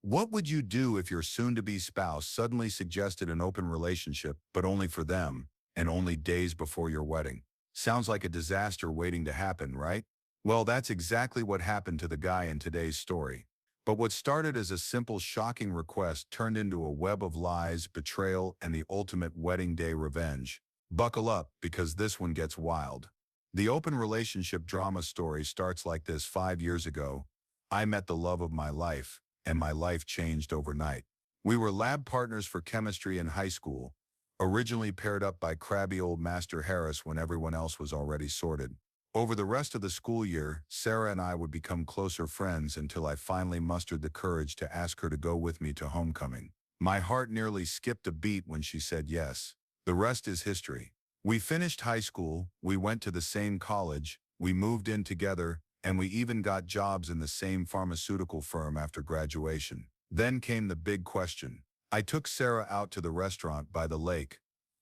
What would you do if your soon-to-be spouse suddenly suggested an open relationship, but only for them, and only days before your wedding? Sounds like a disaster waiting to happen, right? Well, that's exactly what happened to the guy in today's story. But what started as a simple shocking request turned into a web of lies, betrayal, and the ultimate wedding day revenge. Buckle up, because this one gets wild. The open relationship drama story starts like this. 5 years ago, I met the love of my life, and my life changed overnight. We were lab partners for chemistry in high school, originally paired up by crabby old Master Harris when everyone else was already sorted. Over the rest of the school year, Sarah and I would become closer friends until I finally mustered the courage to ask her to go with me to homecoming. My heart nearly skipped a beat when she said yes. The rest is history. We finished high school, we went to the same college, we moved in together, and we even got jobs in the same pharmaceutical firm after graduation. Then came the big question. I took Sarah out to the restaurant by the lake,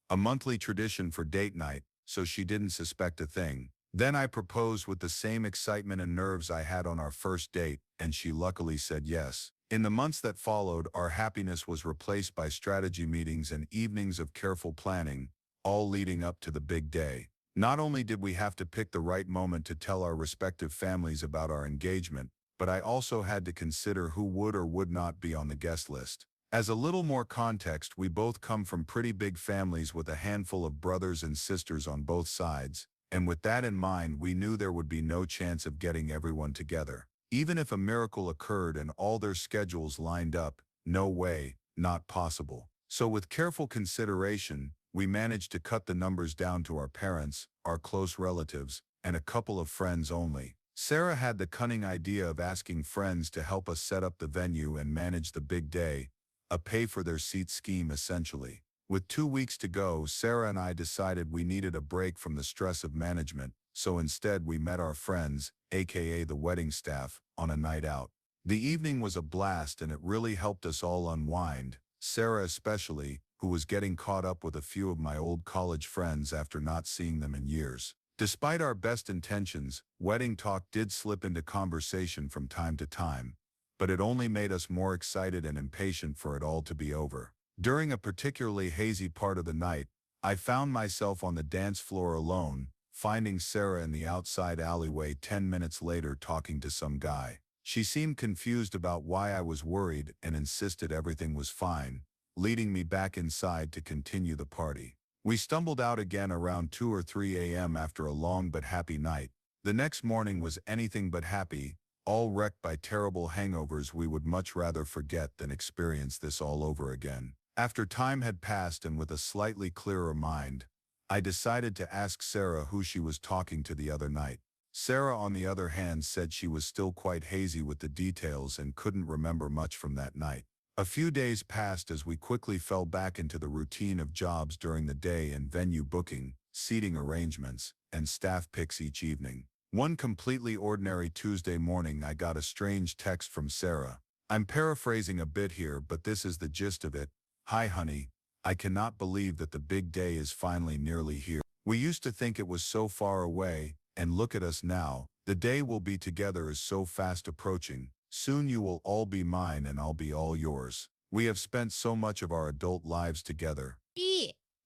a monthly tradition for date night, so she didn't suspect a thing. Then I proposed with the same excitement and nerves I had on our first date, and she luckily said yes. In the months that followed, our happiness was replaced by strategy meetings and evenings of careful planning, all leading up to the big day. Not only did we have to pick the right moment to tell our respective families about our engagement, but I also had to consider who would or would not be on the guest list. As a little more context, we both come from pretty big families with a handful of brothers and sisters on both sides, and with that in mind, we knew there would be no chance of getting everyone together. Even if a miracle occurred and all their schedules lined up, no way, not possible. So with careful consideration, we managed to cut the numbers down to our parents, our close relatives, and a couple of friends only. Sarah had the cunning idea of asking friends to help us set up the venue and manage the big day, a pay-for-their-seat scheme essentially. With 2 weeks to go, Sarah and I decided we needed a break from the stress of management, so instead we met our friends, aka the wedding staff, on a night out. The evening was a blast and it really helped us all unwind, Sarah especially, who was getting caught up with a few of my old college friends after not seeing them in years. Despite our best intentions, wedding talk did slip into conversation from time to time, but it only made us more excited and impatient for it all to be over. During a particularly hazy part of the night, I found myself on the dance floor alone, finding Sarah in the outside alleyway 10 minutes later talking to some guy. She seemed confused about why I was worried and insisted everything was fine, leading me back inside to continue the party. We stumbled out again around 2 or 3 a.m. after a long but happy night. The next morning was anything but happy, all wrecked by terrible hangovers we would much rather forget than experience this all over again. After time had passed and with a slightly clearer mind, I decided to ask Sarah who she was talking to the other night. Sarah, on the other hand, said she was still quite hazy with the details and couldn't remember much from that night. A few days passed as we quickly fell back into the routine of jobs during the day and venue booking, seating arrangements, and staff picks each evening. One completely ordinary Tuesday morning, I got a strange text from Sarah. I'm paraphrasing a bit here, but this is the gist of it. Hi honey, I cannot believe that the big day is finally nearly here. We used to think it was so far away, and look at us now. The day we'll be together is so fast approaching. Soon you will all be mine and I'll be all yours. We have spent so much of our adult lives together.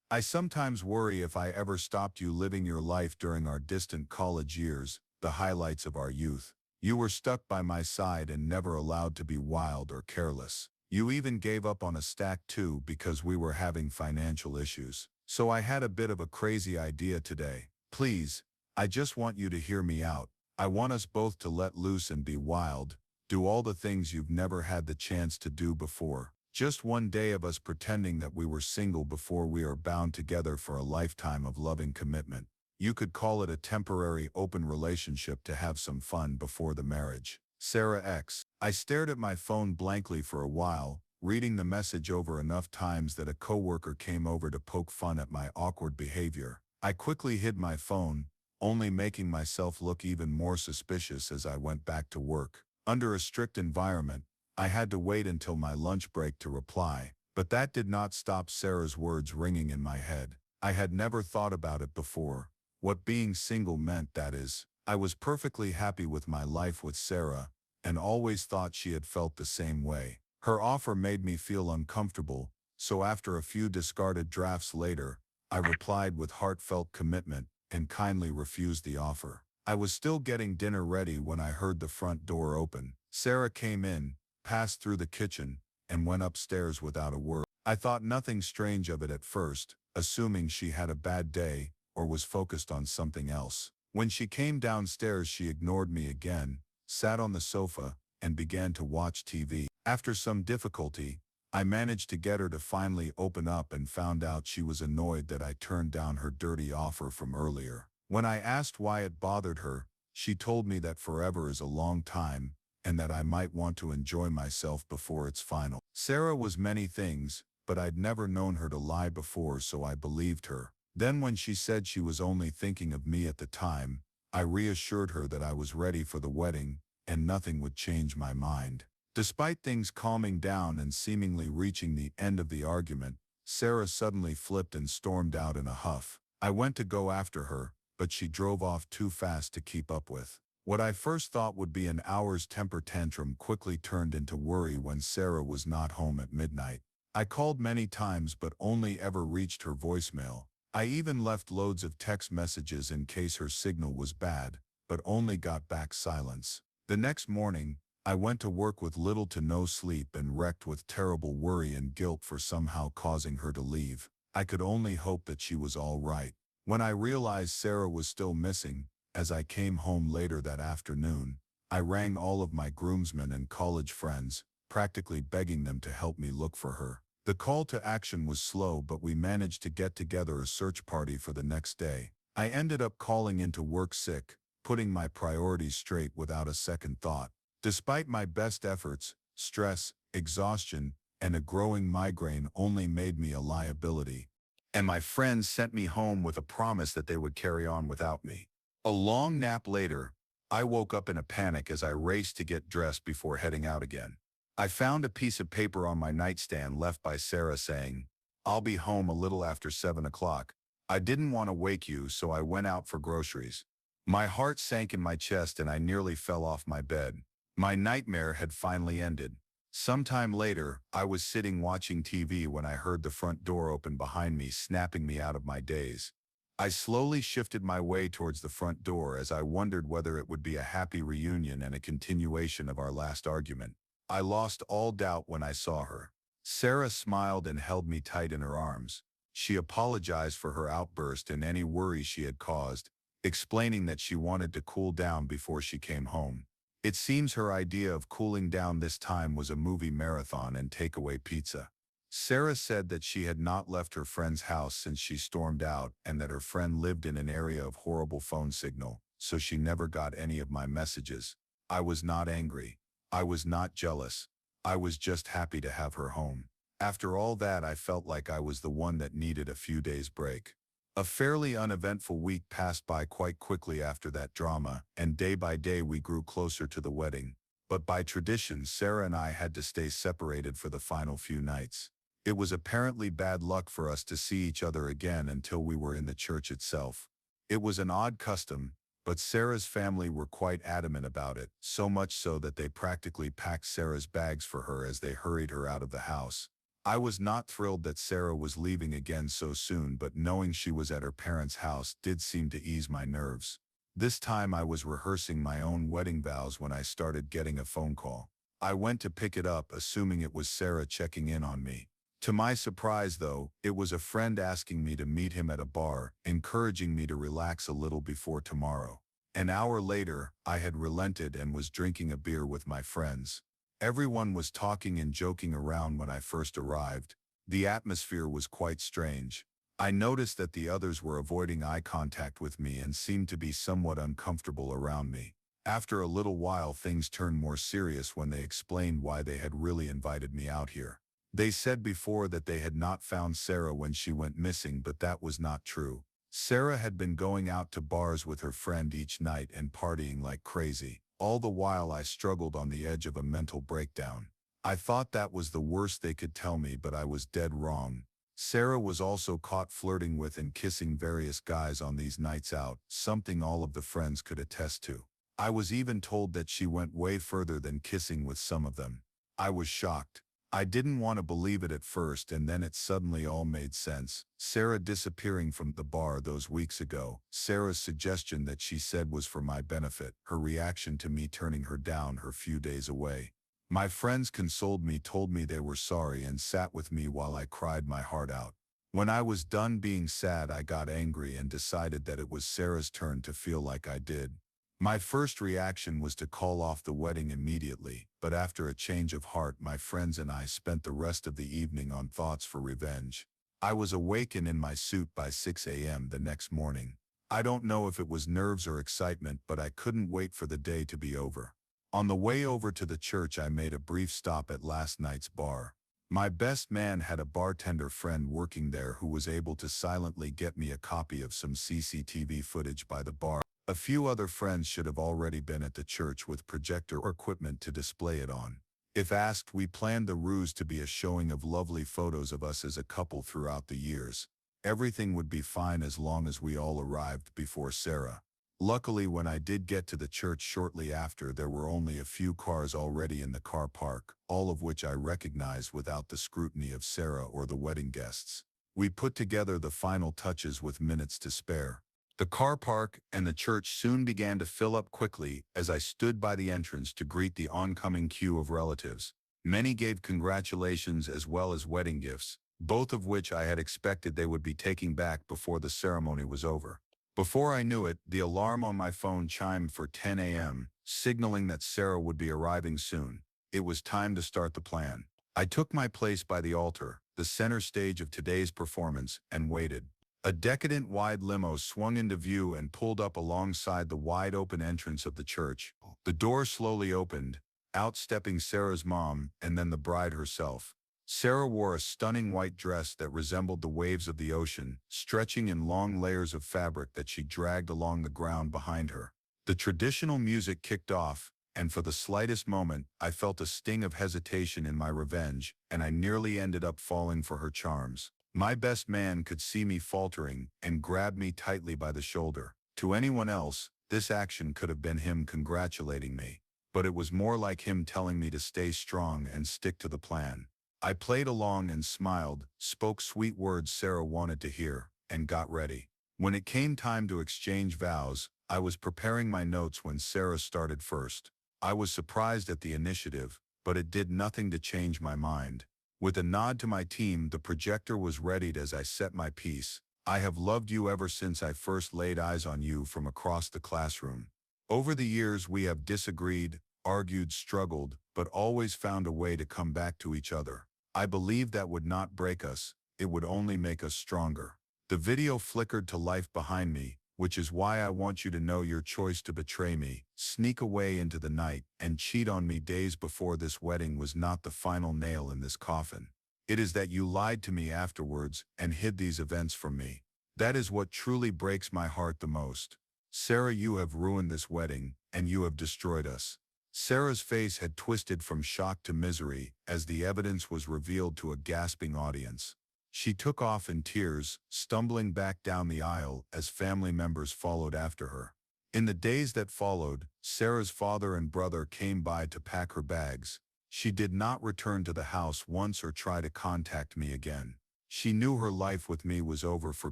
I sometimes worry if I ever stopped you living your life during our distant college years, the highlights of our youth. You were stuck by my side and never allowed to be wild or careless. You even gave up on a stack too because we were having financial issues. So I had a bit of a crazy idea today. Please, I just want you to hear me out. I want us both to let loose and be wild. Do all the things you've never had the chance to do before. Just one day of us pretending that we were single before we are bound together for a lifetime of loving commitment. You could call it a temporary open relationship to have some fun before the marriage. Sarah X. I stared at my phone blankly for a while, reading the message over enough times that a coworker came over to poke fun at my awkward behavior. I quickly hid my phone, only making myself look even more suspicious as I went back to work. Under a strict environment, I had to wait until my lunch break to reply, but that did not stop Sarah's words ringing in my head. I had never thought about it before, what being single meant, that is. I was perfectly happy with my life with Sarah, and always thought she had felt the same way. Her offer made me feel uncomfortable, so after a few discarded drafts later, I replied with heartfelt commitment and kindly refused the offer. I was still getting dinner ready when I heard the front door open. Sarah came in, passed through the kitchen, and went upstairs without a word. I thought nothing strange of it at first, assuming she had a bad day or was focused on something else. When she came downstairs, she ignored me again, sat on the sofa, and began to watch TV. After some difficulty, I managed to get her to finally open up and found out she was annoyed that I turned down her dirty offer from earlier. When I asked why it bothered her, she told me that forever is a long time and that I might want to enjoy myself before it's final. Sarah was many things, but I'd never known her to lie before, so I believed her. Then when she said she was only thinking of me at the time, I reassured her that I was ready for the wedding and nothing would change my mind. Despite things calming down and seemingly reaching the end of the argument, Sarah suddenly flipped and stormed out in a huff. I went to go after her, but she drove off too fast to keep up with. What I first thought would be an hour's temper tantrum quickly turned into worry when Sarah was not home at midnight. I called many times but only ever reached her voicemail. I even left loads of text messages in case her signal was bad, but only got back silence. The next morning, I went to work with little to no sleep and wrecked with terrible worry and guilt for somehow causing her to leave. I could only hope that she was all right. When I realized Sarah was still missing, as I came home later that afternoon, I rang all of my groomsmen and college friends, practically begging them to help me look for her. The call to action was slow, but we managed to get together a search party for the next day. I ended up calling into work sick, putting my priorities straight without a second thought. Despite my best efforts, stress, exhaustion, and a growing migraine only made me a liability. And my friends sent me home with a promise that they would carry on without me. A long nap later, I woke up in a panic as I raced to get dressed before heading out again. I found a piece of paper on my nightstand left by Sarah saying, "I'll be home a little after 7 o'clock. I didn't want to wake you, so I went out for groceries." My heart sank in my chest and I nearly fell off my bed. My nightmare had finally ended. Sometime later, I was sitting watching TV when I heard the front door open behind me, snapping me out of my daze. I slowly shifted my way towards the front door as I wondered whether it would be a happy reunion and a continuation of our last argument. I lost all doubt when I saw her. Sarah smiled and held me tight in her arms. She apologized for her outburst and any worry she had caused, explaining that she wanted to cool down before she came home. It seems her idea of cooling down this time was a movie marathon and takeaway pizza. Sarah said that she had not left her friend's house since she stormed out and that her friend lived in an area of horrible phone signal, so she never got any of my messages. I was not angry. I was not jealous. I was just happy to have her home. After all that, I felt like I was the one that needed a few days break. A fairly uneventful week passed by quite quickly after that drama, and day by day we grew closer to the wedding. But by tradition, Sarah and I had to stay separated for the final few nights. It was apparently bad luck for us to see each other again until we were in the church itself. It was an odd custom, but Sarah's family were quite adamant about it, so much so that they practically packed Sarah's bags for her as they hurried her out of the house. I was not thrilled that Sarah was leaving again so soon, but knowing she was at her parents' house did seem to ease my nerves. This time I was rehearsing my own wedding vows when I started getting a phone call. I went to pick it up, assuming it was Sarah checking in on me. To my surprise, though, it was a friend asking me to meet him at a bar, encouraging me to relax a little before tomorrow. An hour later, I had relented and was drinking a beer with my friends. Everyone was talking and joking around when I first arrived. The atmosphere was quite strange. I noticed that the others were avoiding eye contact with me and seemed to be somewhat uncomfortable around me. After a little while, things turned more serious when they explained why they had really invited me out here. They said before that they had not found Sarah when she went missing, but that was not true. Sarah had been going out to bars with her friend each night and partying like crazy. All the while I struggled on the edge of a mental breakdown. I thought that was the worst they could tell me, but I was dead wrong. Sarah was also caught flirting with and kissing various guys on these nights out, something all of the friends could attest to. I was even told that she went way further than kissing with some of them. I was shocked. I didn't want to believe it at first, and then it suddenly all made sense. Sarah disappearing from the bar those weeks ago, Sarah's suggestion that she said was for my benefit, her reaction to me turning her down her few days away. My friends consoled me, told me they were sorry, and sat with me while I cried my heart out. When I was done being sad, I got angry and decided that it was Sarah's turn to feel like I did. My first reaction was to call off the wedding immediately, but after a change of heart, my friends and I spent the rest of the evening on thoughts for revenge. I was awake and in my suit by 6 a.m. the next morning. I don't know if it was nerves or excitement, but I couldn't wait for the day to be over. On the way over to the church, I made a brief stop at last night's bar. My best man had a bartender friend working there who was able to silently get me a copy of some CCTV footage by the bar. A few other friends should have already been at the church with projector or equipment to display it on. If asked, we planned the ruse to be a showing of lovely photos of us as a couple throughout the years. Everything would be fine as long as we all arrived before Sarah. Luckily, when I did get to the church shortly after, there were only a few cars already in the car park, all of which I recognized without the scrutiny of Sarah or the wedding guests. We put together the final touches with minutes to spare. The car park and the church soon began to fill up quickly as I stood by the entrance to greet the oncoming queue of relatives. Many gave congratulations as well as wedding gifts, both of which I had expected they would be taking back before the ceremony was over. Before I knew it, the alarm on my phone chimed for 10 a.m., signaling that Sarah would be arriving soon. It was time to start the plan. I took my place by the altar, the center stage of today's performance, and waited. A decadent wide limo swung into view and pulled up alongside the wide-open entrance of the church. The door slowly opened, out stepping Sarah's mom and then the bride herself. Sarah wore a stunning white dress that resembled the waves of the ocean, stretching in long layers of fabric that she dragged along the ground behind her. The traditional music kicked off, and for the slightest moment, I felt a sting of hesitation in my revenge, and I nearly ended up falling for her charms. My best man could see me faltering and grabbed me tightly by the shoulder. To anyone else, this action could have been him congratulating me, but it was more like him telling me to stay strong and stick to the plan. I played along and smiled, spoke sweet words Sarah wanted to hear, and got ready. When it came time to exchange vows, I was preparing my notes when Sarah started first. I was surprised at the initiative, but it did nothing to change my mind. With a nod to my team, the projector was readied as I set my piece. I have loved you ever since I first laid eyes on you from across the classroom. Over the years, we have disagreed, argued, struggled, but always found a way to come back to each other. I believe that would not break us, it would only make us stronger. The video flickered to life behind me, which is why I want you to know your choice to betray me, sneak away into the night, and cheat on me days before this wedding was not the final nail in this coffin. It is that you lied to me afterwards and hid these events from me. That is what truly breaks my heart the most. Sarah, you have ruined this wedding, and you have destroyed us. Sarah's face had twisted from shock to misery as the evidence was revealed to a gasping audience. She took off in tears, stumbling back down the aisle as family members followed after her. In the days that followed, Sarah's father and brother came by to pack her bags. She did not return to the house once or try to contact me again. She knew her life with me was over for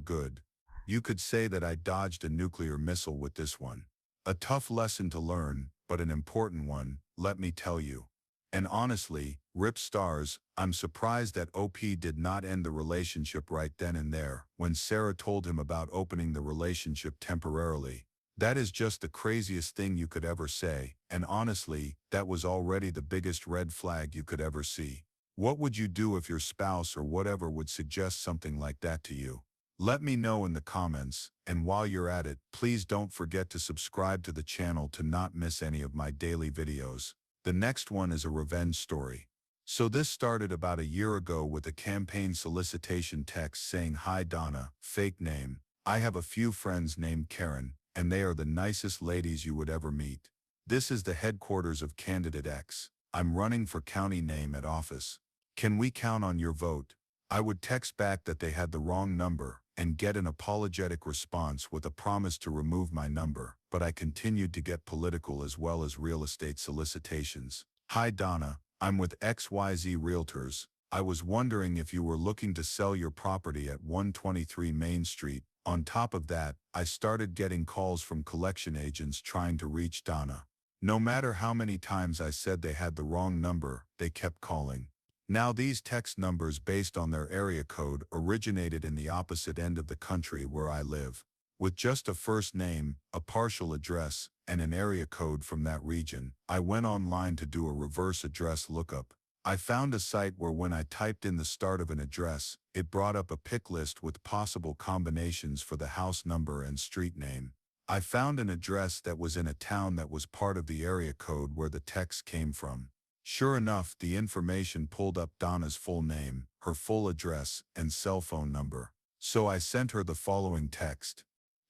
good. You could say that I dodged a nuclear missile with this one. A tough lesson to learn, but an important one, let me tell you. And honestly, rip stars, I'm surprised that OP did not end the relationship right then and there when Sarah told him about opening the relationship temporarily. That is just the craziest thing you could ever say, and honestly, that was already the biggest red flag you could ever see. What would you do if your spouse or whatever would suggest something like that to you? Let me know in the comments, and while you're at it, please don't forget to subscribe to the channel to not miss any of my daily videos. The next one is a revenge story. So this started about a year ago with a campaign solicitation text saying, "Hi Donna, fake name. I have a few friends named Karen, and they are the nicest ladies you would ever meet. This is the headquarters of Candidate X. I'm running for county name at office. Can we count on your vote?" I would text back that they had the wrong number and get an apologetic response with a promise to remove my number, but I continued to get political as well as real estate solicitations. "Hi Donna, I'm with XYZ Realtors. I was wondering if you were looking to sell your property at 123 Main Street. On top of that, I started getting calls from collection agents trying to reach Donna. No matter how many times I said they had the wrong number, they kept calling. Now these text numbers based on their area code originated in the opposite end of the country where I live. With just a first name, a partial address, and an area code from that region, I went online to do a reverse address lookup. I found a site where when I typed in the start of an address, it brought up a pick list with possible combinations for the house number and street name. I found an address that was in a town that was part of the area code where the text came from. Sure enough, the information pulled up Donna's full name, her full address, and cell phone number. So I sent her the following text.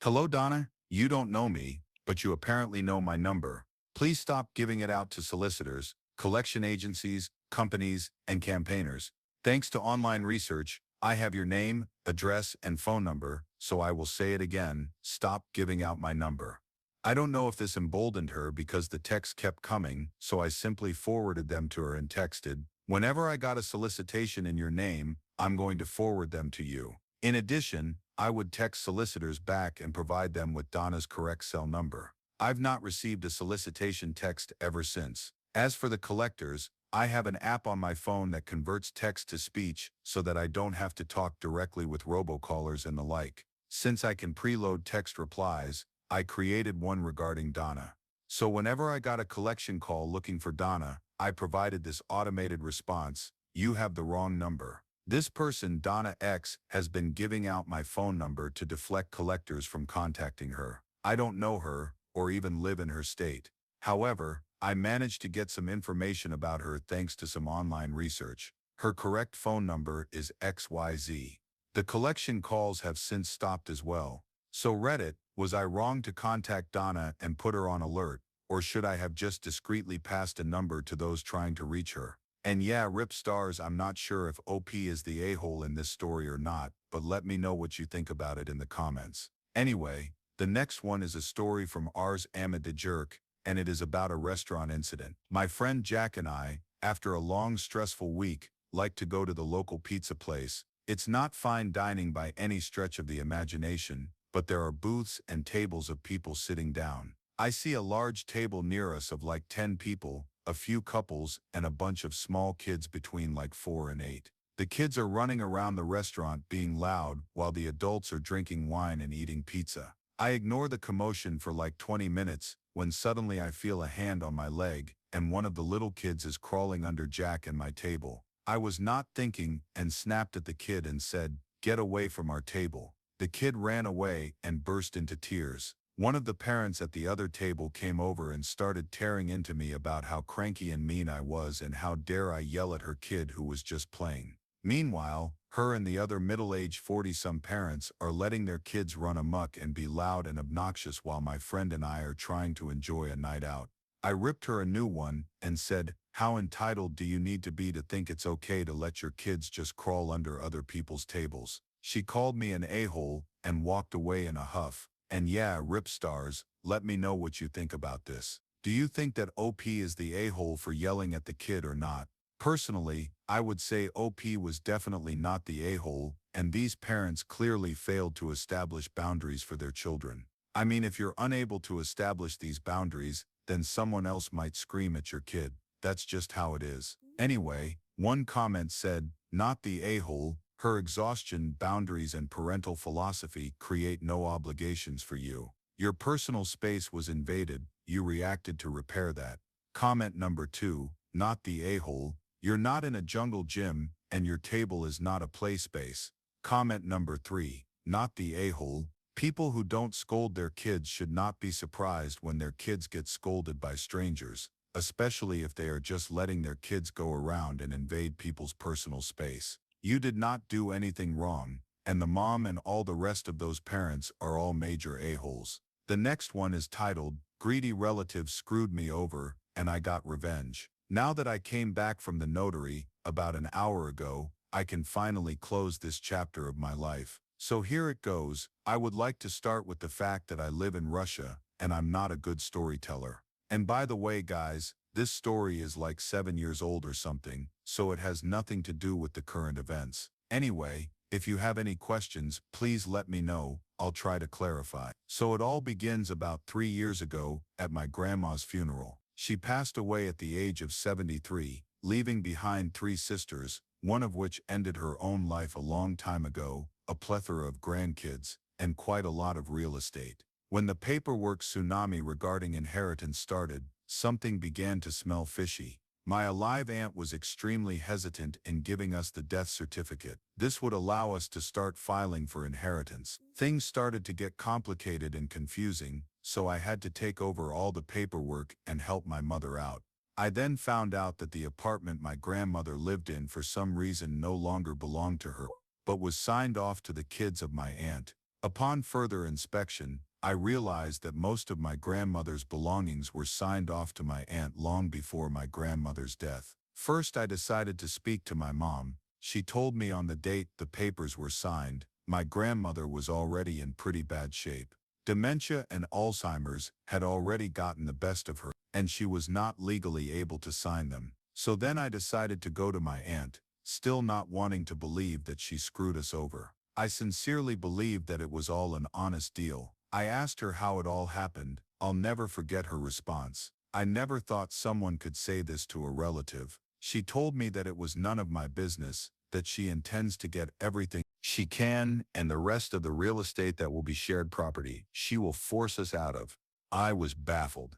Hello Donna, you don't know me, but you apparently know my number. Please stop giving it out to solicitors, collection agencies, companies, and campaigners. Thanks to online research, I have your name, address, and phone number, so I will say it again, stop giving out my number. I don't know if this emboldened her because the texts kept coming, so I simply forwarded them to her and texted, whenever I got a solicitation in your name, I'm going to forward them to you. In addition, I would text solicitors back and provide them with Donna's correct cell number. I've not received a solicitation text ever since. As for the collectors, I have an app on my phone that converts text to speech so that I don't have to talk directly with robocallers and the like. Since I can preload text replies, I created one regarding Donna. So whenever I got a collection call looking for Donna, I provided this automated response, you have the wrong number. This person, Donna X, has been giving out my phone number to deflect collectors from contacting her. I don't know her, or even live in her state. However, I managed to get some information about her thanks to some online research. Her correct phone number is XYZ. The collection calls have since stopped as well. So Reddit, was I wrong to contact Donna and put her on alert, or should I have just discreetly passed a number to those trying to reach her? And yeah, rip stars, I'm not sure if OP is the a-hole in this story or not, but let me know what you think about it in the comments. Anyway, the next one is a story from Ars Amid Jerk, and it is about a restaurant incident. My friend Jack and I, after a long stressful week, like to go to the local pizza place. It's not fine dining by any stretch of the imagination, but there are booths and tables of people sitting down. I see a large table near us of like 10 people, a few couples, and a bunch of small kids between like 4 and 8. The kids are running around the restaurant being loud while the adults are drinking wine and eating pizza. I ignore the commotion for like 20 minutes when suddenly I feel a hand on my leg and one of the little kids is crawling under Jack and my table. I was not thinking and snapped at the kid and said, "Get away from our table." The kid ran away and burst into tears. One of the parents at the other table came over and started tearing into me about how cranky and mean I was and how dare I yell at her kid who was just playing. Meanwhile, her and the other middle-aged 40-some parents are letting their kids run amok and be loud and obnoxious while my friend and I are trying to enjoy a night out. I ripped her a new one and said, "How entitled do you need to be to think it's okay to let your kids just crawl under other people's tables?" She called me an a-hole and walked away in a huff. And yeah, rip stars, let me know what you think about this. Do you think that OP is the a-hole for yelling at the kid or not? Personally, I would say OP was definitely not the a-hole, and these parents clearly failed to establish boundaries for their children. I mean, if you're unable to establish these boundaries, then someone else might scream at your kid. That's just how it is. Anyway, one comment said, "Not the a-hole, her exhaustion, boundaries, and parental philosophy create no obligations for you. Your personal space was invaded, you reacted to repair that." Comment number 2, "Not the a-hole, you're not in a jungle gym, and your table is not a play space." Comment number 3, "Not the a-hole, people who don't scold their kids should not be surprised when their kids get scolded by strangers, especially if they are just letting their kids go around and invade people's personal space. You did not do anything wrong, and the mom and all the rest of those parents are all major a-holes." The next one is titled, "Greedy Relatives Screwed Me Over, and I Got Revenge." Now that I came back from the notary, about an hour ago, I can finally close this chapter of my life. So here it goes. I would like to start with the fact that I live in Russia, and I'm not a good storyteller. And by the way guys, This story is like 7 years old or something, so it has nothing to do with the current events. Anyway, if you have any questions, please let me know. I'll try to clarify. So it all begins about 3 years ago at my grandma's funeral. She passed away at the age of 73, leaving behind 3 sisters, one of which ended her own life a long time ago, a plethora of grandkids, and quite a lot of real estate. When the paperwork tsunami regarding inheritance started, something began to smell fishy. My alive aunt was extremely hesitant in giving us the death certificate. This would allow us to start filing for inheritance. Things started to get complicated and confusing, so I had to take over all the paperwork and help my mother out. I then found out that the apartment my grandmother lived in for some reason no longer belonged to her, but was signed off to the kids of my aunt. Upon further inspection, I realized that most of my grandmother's belongings were signed off to my aunt long before my grandmother's death. First, I decided to speak to my mom. She told me on the date the papers were signed, my grandmother was already in pretty bad shape. Dementia and Alzheimer's had already gotten the best of her, and she was not legally able to sign them. So then I decided to go to my aunt, still not wanting to believe that she screwed us over. I sincerely believed that it was all an honest deal. I asked her how it all happened. I'll never forget her response. I never thought someone could say this to a relative. She told me that it was none of my business, that she intends to get everything she can, and the rest of the real estate that will be shared property she will force us out of. I was baffled.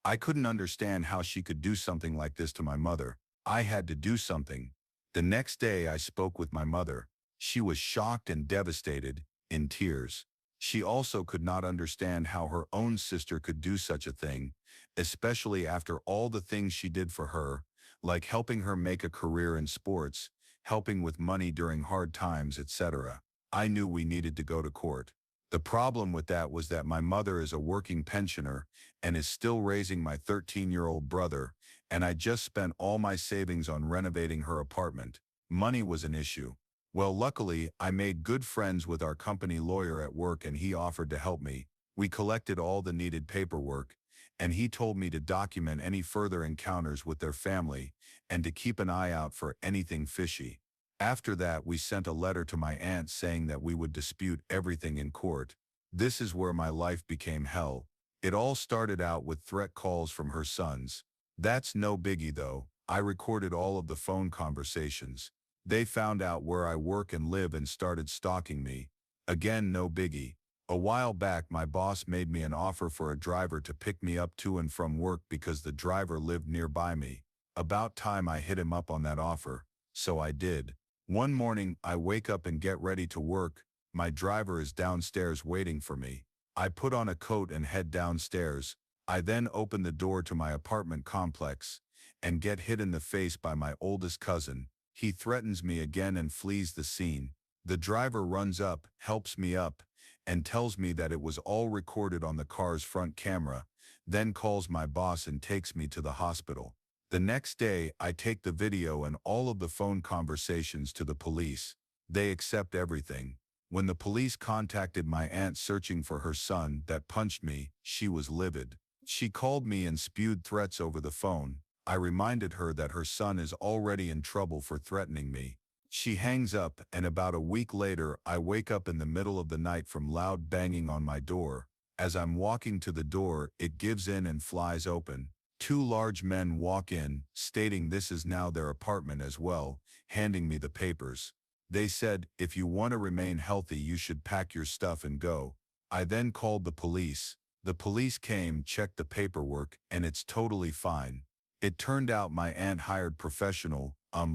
I couldn't understand how she could do something like this to my mother. I had to do something. The next day I spoke with my mother. She was shocked and devastated, in tears. She also could not understand how her own sister could do such a thing, especially after all the things she did for her, like helping her make a career in sports, helping with money during hard times, etc. I knew we needed to go to court. The problem with that was that my mother is a working pensioner and is still raising my 13-year-old brother, and I just spent all my savings on renovating her apartment. Money was an issue. Well, luckily, I made good friends with our company lawyer at work and he offered to help me. We collected all the needed paperwork, and he told me to document any further encounters with their family and to keep an eye out for anything fishy. After that, we sent a letter to my aunt saying that we would dispute everything in court. This is where my life became hell. It all started out with threat calls from her sons. That's no biggie though. I recorded all of the phone conversations. They found out where I work and live and started stalking me. Again, no biggie. A while back, my boss made me an offer for a driver to pick me up to and from work because the driver lived nearby me. About time I hit him up on that offer, so I did. One morning, I wake up and get ready to work. My driver is downstairs waiting for me. I put on a coat and head downstairs. I then open the door to my apartment complex and get hit in the face by my oldest cousin. He threatens me again and flees the scene. The driver runs up, helps me up, and tells me that it was all recorded on the car's front camera, then calls my boss and takes me to the hospital. The next day, I take the video and all of the phone conversations to the police. They accept everything. When the police contacted my aunt searching for her son that punched me, she was livid. She called me and spewed threats over the phone. I reminded her that her son is already in trouble for threatening me. She hangs up, and about a week later, I wake up in the middle of the night from loud banging on my door. As I'm walking to the door, it gives in and flies open. 2 large men walk in, stating this is now their apartment as well, handing me the papers. They said, if you want to remain healthy, you should pack your stuff and go. I then called the police. The police came, checked the paperwork, and it's totally fine. It turned out my aunt hired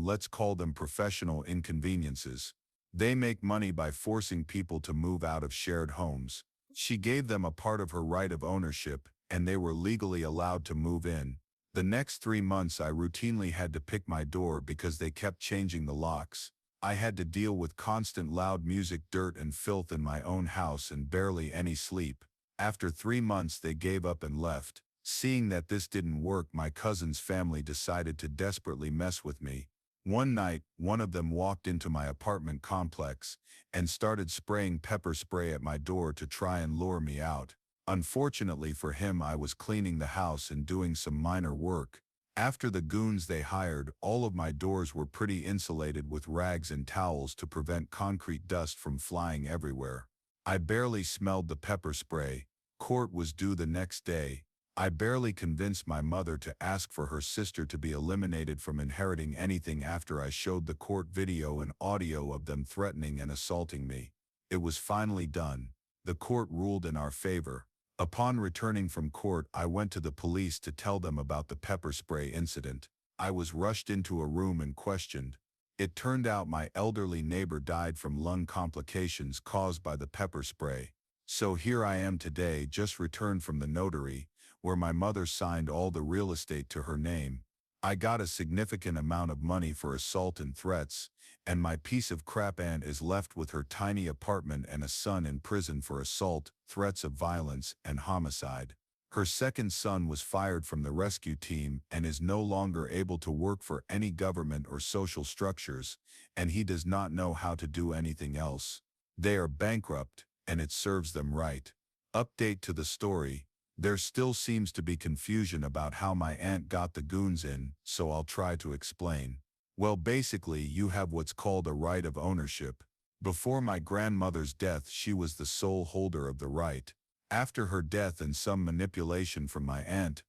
let's call them professional inconveniences. They make money by forcing people to move out of shared homes. She gave them a part of her right of ownership, and they were legally allowed to move in. The next 3 months I routinely had to pick my door because they kept changing the locks. I had to deal with constant loud music, dirt and filth in my own house and barely any sleep. After 3 months they gave up and left. Seeing that this didn't work, my cousin's family decided to desperately mess with me. One night, one of them walked into my apartment complex and started spraying pepper spray at my door to try and lure me out. Unfortunately for him, I was cleaning the house and doing some minor work. After the goons they hired, all of my doors were pretty insulated with rags and towels to prevent concrete dust from flying everywhere. I barely smelled the pepper spray. Court was due the next day. I barely convinced my mother to ask for her sister to be eliminated from inheriting anything after I showed the court video and audio of them threatening and assaulting me. It was finally done. The court ruled in our favor. Upon returning from court, I went to the police to tell them about the pepper spray incident. I was rushed into a room and questioned. It turned out my elderly neighbor died from lung complications caused by the pepper spray. So here I am today, just returned from the notary, where my mother signed all the real estate to her name. I got a significant amount of money for assault and threats, and my piece of crap aunt is left with her tiny apartment and a son in prison for assault, threats of violence, and homicide. Her second son was fired from the rescue team and is no longer able to work for any government or social structures, and he does not know how to do anything else. They are bankrupt, and it serves them right. Update to the story. There still seems to be confusion about how my aunt got the goons in, so I'll try to explain. Well, basically, you have what's called a right of ownership. Before my grandmother's death, she was the sole holder of the right. After her death and some manipulation from my aunt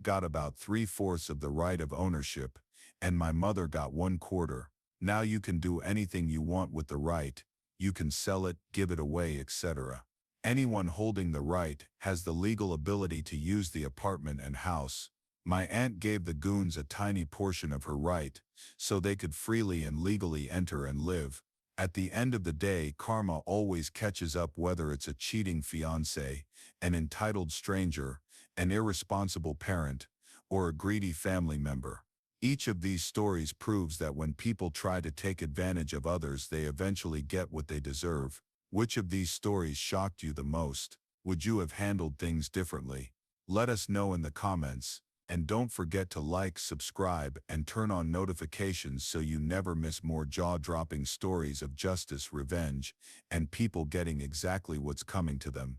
got about 3/4 of the right of ownership, and my mother got 1/4. Now you can do anything you want with the right. You can sell it, give it away, etc. Anyone holding the right has the legal ability to use the apartment and house. My aunt gave the goons a tiny portion of her right, so they could freely and legally enter and live. At the end of the day, karma always catches up, whether it's a cheating fiancé, an entitled stranger, an irresponsible parent, or a greedy family member. Each of these stories proves that when people try to take advantage of others, they eventually get what they deserve. Which of these stories shocked you the most? Would you have handled things differently? Let us know in the comments. And don't forget to like, subscribe, and turn on notifications so you never miss more jaw-dropping stories of justice, revenge, and people getting exactly what's coming to them.